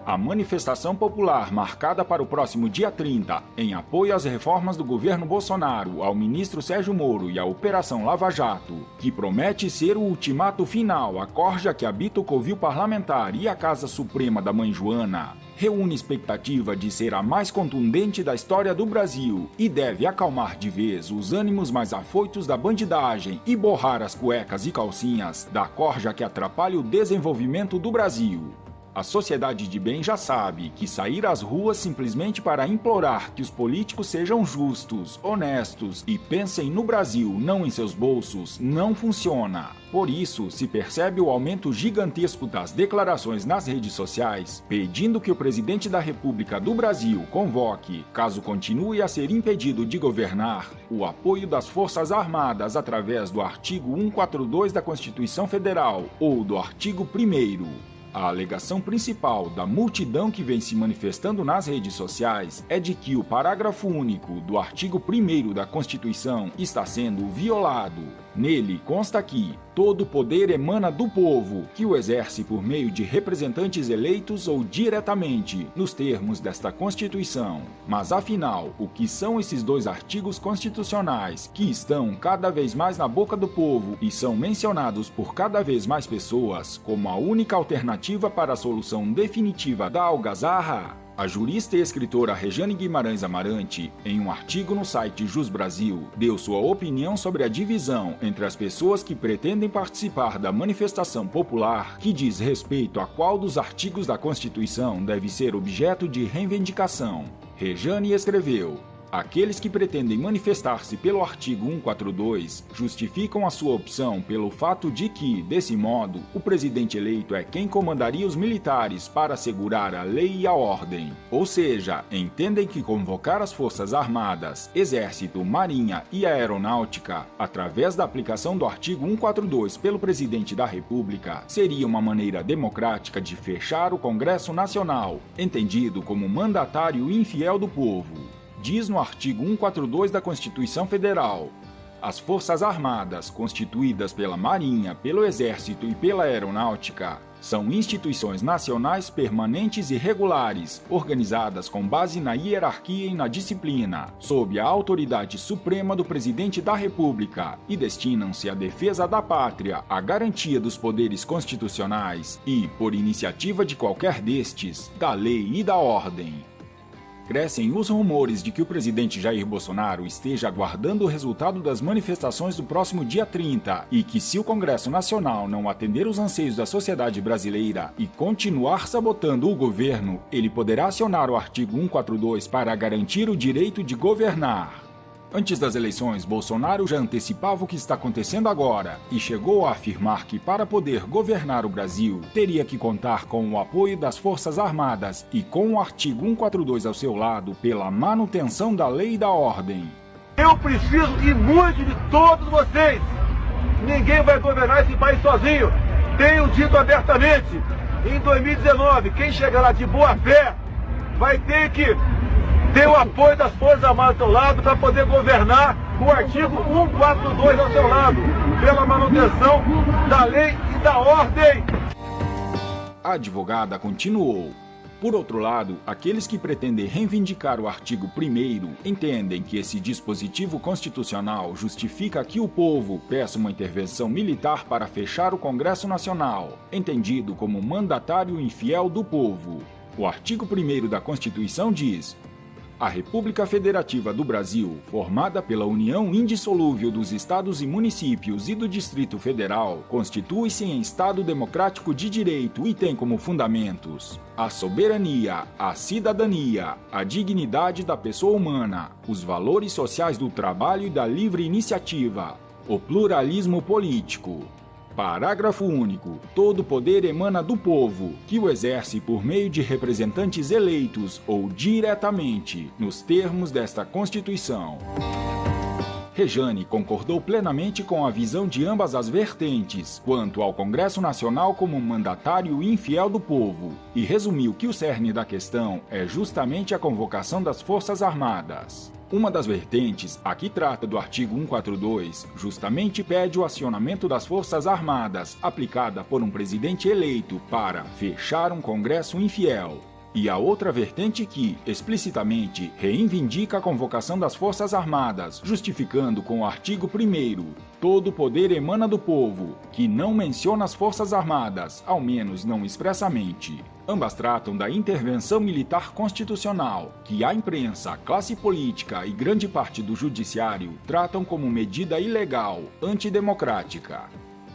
A manifestação popular marcada para o próximo dia 30, em apoio às reformas do governo Bolsonaro, ao ministro Sérgio Moro e à Operação Lava Jato, que promete ser o ultimato final à corja que habita o covil parlamentar e a Casa Suprema da Mãe Joana, reúne expectativa de ser a mais contundente da história do Brasil e deve acalmar de vez os ânimos mais afoitos da bandidagem e borrar as cuecas e calcinhas da corja que atrapalha o desenvolvimento do Brasil. A sociedade de bem já sabe que sair às ruas simplesmente para implorar que os políticos sejam justos, honestos e pensem no Brasil, não em seus bolsos, não funciona. Por isso, se percebe o aumento gigantesco das declarações nas redes sociais, pedindo que o presidente da República do Brasil convoque, caso continue a ser impedido de governar, o apoio das Forças Armadas através do artigo 142 da Constituição Federal ou do artigo 1º. A alegação principal da multidão que vem se manifestando nas redes sociais é de que o parágrafo único do artigo 1º da Constituição está sendo violado. Nele consta que todo poder emana do povo, que o exerce por meio de representantes eleitos ou diretamente, nos termos desta Constituição. Mas afinal, o que são esses dois artigos constitucionais que estão cada vez mais na boca do povo e são mencionados por cada vez mais pessoas como a única alternativa para a solução definitiva da algazarra? A jurista e escritora Rejane Guimarães Amarante, em um artigo no site Jus Brasil, deu sua opinião sobre a divisão entre as pessoas que pretendem participar da manifestação popular que diz respeito a qual dos artigos da Constituição deve ser objeto de reivindicação. Rejane escreveu: aqueles que pretendem manifestar-se pelo artigo 142 justificam a sua opção pelo fato de que, desse modo, o presidente eleito é quem comandaria os militares para assegurar a lei e a ordem. Ou seja, entendem que convocar as Forças Armadas, Exército, Marinha e Aeronáutica, através da aplicação do artigo 142 pelo presidente da República, seria uma maneira democrática de fechar o Congresso Nacional, entendido como mandatário infiel do povo. Diz no artigo 142 da Constituição Federal: as Forças Armadas, constituídas pela Marinha, pelo Exército e pela Aeronáutica, são instituições nacionais permanentes e regulares, organizadas com base na hierarquia e na disciplina, sob a autoridade suprema do Presidente da República, e destinam-se à defesa da pátria, à garantia dos poderes constitucionais e, por iniciativa de qualquer destes, da lei e da ordem. Crescem os rumores de que o presidente Jair Bolsonaro esteja aguardando o resultado das manifestações do próximo dia 30 e que, se o Congresso Nacional não atender os anseios da sociedade brasileira e continuar sabotando o governo, ele poderá acionar o artigo 142 para garantir o direito de governar. Antes das eleições, Bolsonaro já antecipava o que está acontecendo agora e chegou a afirmar que, para poder governar o Brasil, teria que contar com o apoio das Forças Armadas e com o artigo 142 ao seu lado pela manutenção da lei e da ordem. Eu preciso e muito de todos vocês. Ninguém vai governar esse país sozinho. Tenho dito abertamente, em 2019, quem chegará de boa fé vai ter que ter o apoio das Forças Armadas ao seu lado para poder governar com o artigo 142 ao seu lado, pela manutenção da lei e da ordem. A advogada continuou: por outro lado, aqueles que pretendem reivindicar o artigo 1º entendem que esse dispositivo constitucional justifica que o povo peça uma intervenção militar para fechar o Congresso Nacional, entendido como mandatário infiel do povo. O artigo 1º da Constituição diz: a República Federativa do Brasil, formada pela união indissolúvel dos estados e municípios e do Distrito Federal, constitui-se em Estado democrático de direito e tem como fundamentos a soberania, a cidadania, a dignidade da pessoa humana, os valores sociais do trabalho e da livre iniciativa, o pluralismo político. Parágrafo único. Todo poder emana do povo, que o exerce por meio de representantes eleitos ou diretamente, nos termos desta Constituição. Rejane concordou plenamente com a visão de ambas as vertentes quanto ao Congresso Nacional como mandatário infiel do povo e resumiu que o cerne da questão é justamente a convocação das Forças Armadas. Uma das vertentes, a que trata do artigo 142, justamente pede o acionamento das Forças Armadas, aplicada por um presidente eleito para fechar um Congresso infiel. E a outra vertente que, explicitamente, reivindica a convocação das Forças Armadas, justificando com o artigo 1º, todo o poder emana do povo, que não menciona as Forças Armadas, ao menos não expressamente. Ambas tratam da intervenção militar constitucional, que a imprensa, a classe política e grande parte do judiciário tratam como medida ilegal, antidemocrática.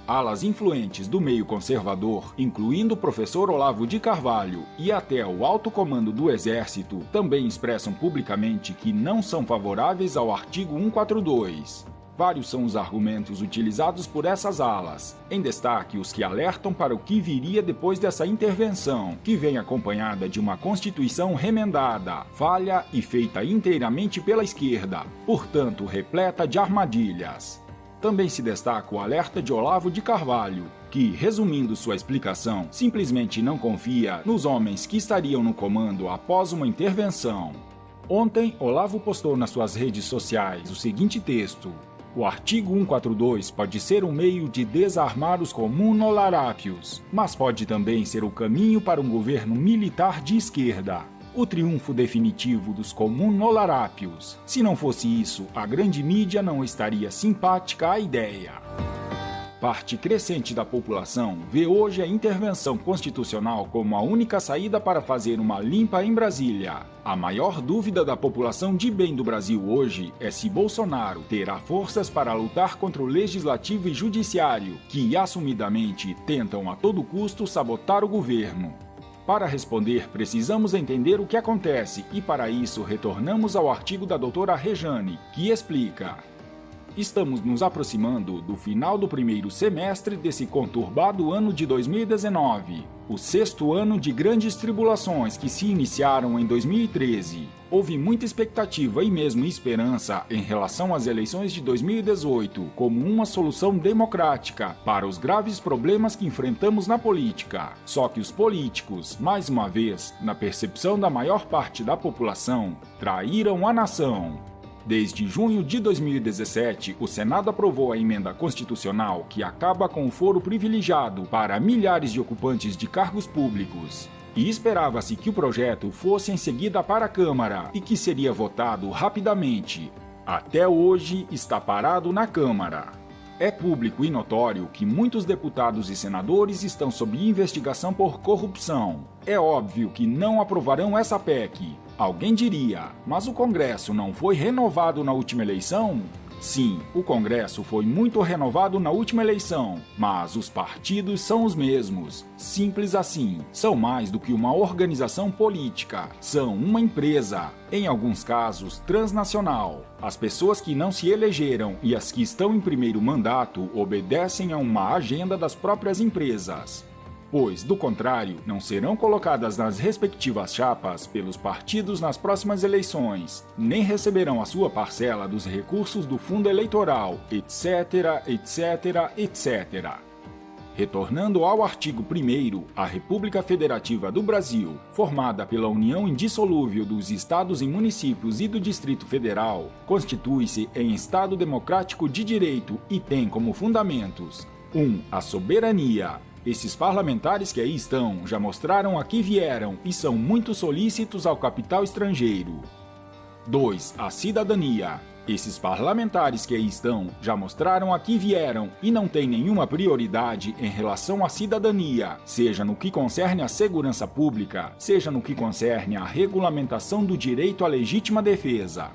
Alas influentes do meio conservador, incluindo o professor Olavo de Carvalho e até o alto comando do Exército, também expressam publicamente que não são favoráveis ao artigo 142. Vários são os argumentos utilizados por essas alas, em destaque os que alertam para o que viria depois dessa intervenção, que vem acompanhada de uma Constituição remendada, falha e feita inteiramente pela esquerda, portanto repleta de armadilhas. Também se destaca o alerta de Olavo de Carvalho, que, resumindo sua explicação, simplesmente não confia nos homens que estariam no comando após uma intervenção. Ontem, Olavo postou nas suas redes sociais o seguinte texto: o artigo 142 pode ser um meio de desarmar os comunolarápios, mas pode também ser o caminho para um governo militar de esquerda. O triunfo definitivo dos comunolarápios. Se não fosse isso, a grande mídia não estaria simpática à ideia. Parte crescente da população vê hoje a intervenção constitucional como a única saída para fazer uma limpa em Brasília. A maior dúvida da população de bem do Brasil hoje é se Bolsonaro terá forças para lutar contra o legislativo e judiciário, que assumidamente tentam a todo custo sabotar o governo. Para responder, precisamos entender o que acontece e, para isso, retornamos ao artigo da doutora Rejane, que explica: estamos nos aproximando do final do primeiro semestre desse conturbado ano de 2019, o 6º ano de grandes tribulações que se iniciaram em 2013. Houve muita expectativa e mesmo esperança em relação às eleições de 2018 como uma solução democrática para os graves problemas que enfrentamos na política. Só que os políticos, mais uma vez, na percepção da maior parte da população, traíram a nação. Desde junho de 2017, o Senado aprovou a emenda constitucional que acaba com o foro privilegiado para milhares de ocupantes de cargos públicos. E esperava-se que o projeto fosse em seguida para a Câmara e que seria votado rapidamente. Até hoje está parado na Câmara. É público e notório que muitos deputados e senadores estão sob investigação por corrupção. É óbvio que não aprovarão essa PEC. Alguém diria, mas o Congresso não foi renovado na última eleição? Sim, o Congresso foi muito renovado na última eleição, mas os partidos são os mesmos. Simples assim. São mais do que uma organização política. São uma empresa, em alguns casos transnacional. As pessoas que não se elegeram e as que estão em primeiro mandato obedecem a uma agenda das próprias empresas. Pois, do contrário, não serão colocadas nas respectivas chapas pelos partidos nas próximas eleições, nem receberão a sua parcela dos recursos do fundo eleitoral, etc, etc, etc. Retornando ao artigo 1º, a República Federativa do Brasil, formada pela união indissolúvel dos estados e municípios e do Distrito Federal, constitui-se em Estado democrático de direito e tem como fundamentos: 1. A soberania. Esses parlamentares que aí estão já mostraram a que vieram e são muito solícitos ao capital estrangeiro. 2. A cidadania. Esses parlamentares que aí estão já mostraram a que vieram e não têm nenhuma prioridade em relação à cidadania, seja no que concerne à segurança pública, seja no que concerne à regulamentação do direito à legítima defesa.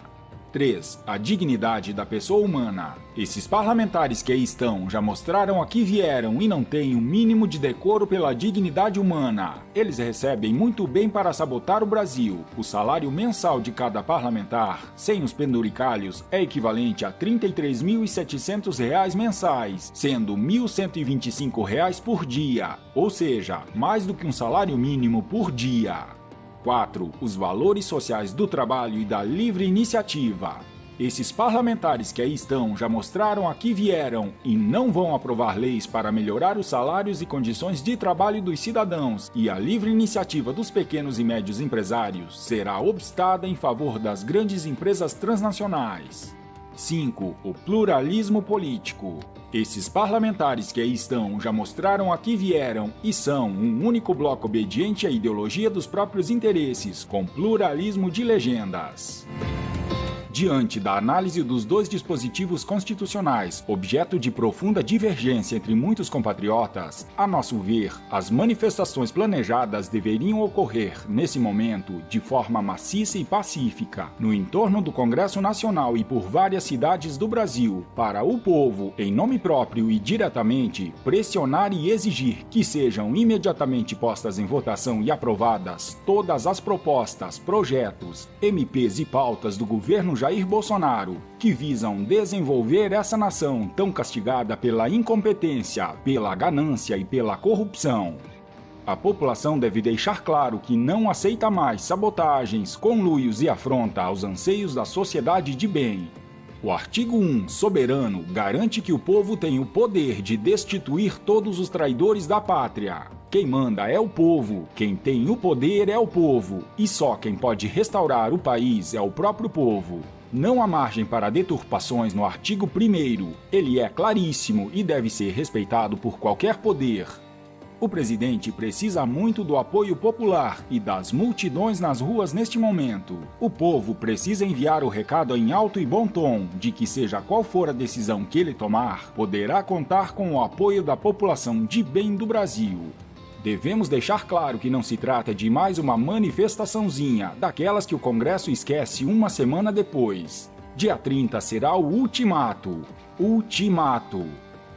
3. A dignidade da pessoa humana. Esses parlamentares que aí estão já mostraram a que vieram e não têm o mínimo de decoro pela dignidade humana. Eles recebem muito bem para sabotar o Brasil. O salário mensal de cada parlamentar, sem os penduricalhos, é equivalente a R$ 33.700 mensais, sendo R$ 1.125 por dia, ou seja, mais do que um salário mínimo por dia. 4. Os valores sociais do trabalho e da livre iniciativa. Esses parlamentares que aí estão já mostraram a que vieram e não vão aprovar leis para melhorar os salários e condições de trabalho dos cidadãos, e a livre iniciativa dos pequenos e médios empresários será obstada em favor das grandes empresas transnacionais. 5. O pluralismo político. Esses parlamentares que aí estão já mostraram a que vieram e são um único bloco obediente à ideologia dos próprios interesses, com pluralismo de legendas. Diante da análise dos dois dispositivos constitucionais, objeto de profunda divergência entre muitos compatriotas, a nosso ver, as manifestações planejadas deveriam ocorrer, nesse momento, de forma maciça e pacífica, no entorno do Congresso Nacional e por várias cidades do Brasil, para o povo, em nome próprio e diretamente, pressionar e exigir que sejam imediatamente postas em votação e aprovadas todas as propostas, projetos, MPs e pautas do governo Jair Bolsonaro, que visam desenvolver essa nação tão castigada pela incompetência, pela ganância e pela corrupção. A população deve deixar claro que não aceita mais sabotagens, conluios e afronta aos anseios da sociedade de bem. O artigo 1, soberano, garante que o povo tem o poder de destituir todos os traidores da pátria. Quem manda é o povo, quem tem o poder é o povo, e só quem pode restaurar o país é o próprio povo. Não há margem para deturpações no artigo 1º, ele é claríssimo e deve ser respeitado por qualquer poder. O presidente precisa muito do apoio popular e das multidões nas ruas neste momento. O povo precisa enviar o recado em alto e bom tom de que, seja qual for a decisão que ele tomar, poderá contar com o apoio da população de bem do Brasil. Devemos deixar claro que não se trata de mais uma manifestaçãozinha, daquelas que o Congresso esquece uma semana depois. Dia 30 será o ultimato. Ultimato.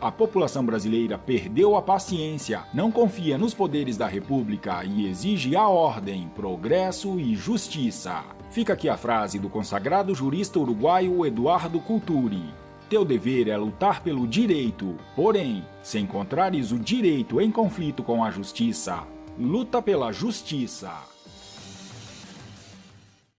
A população brasileira perdeu a paciência, não confia nos poderes da República e exige a ordem, progresso e justiça. Fica aqui a frase do consagrado jurista uruguaio Eduardo Culturi. Teu dever é lutar pelo direito, porém, se encontrares o direito em conflito com a justiça, luta pela justiça.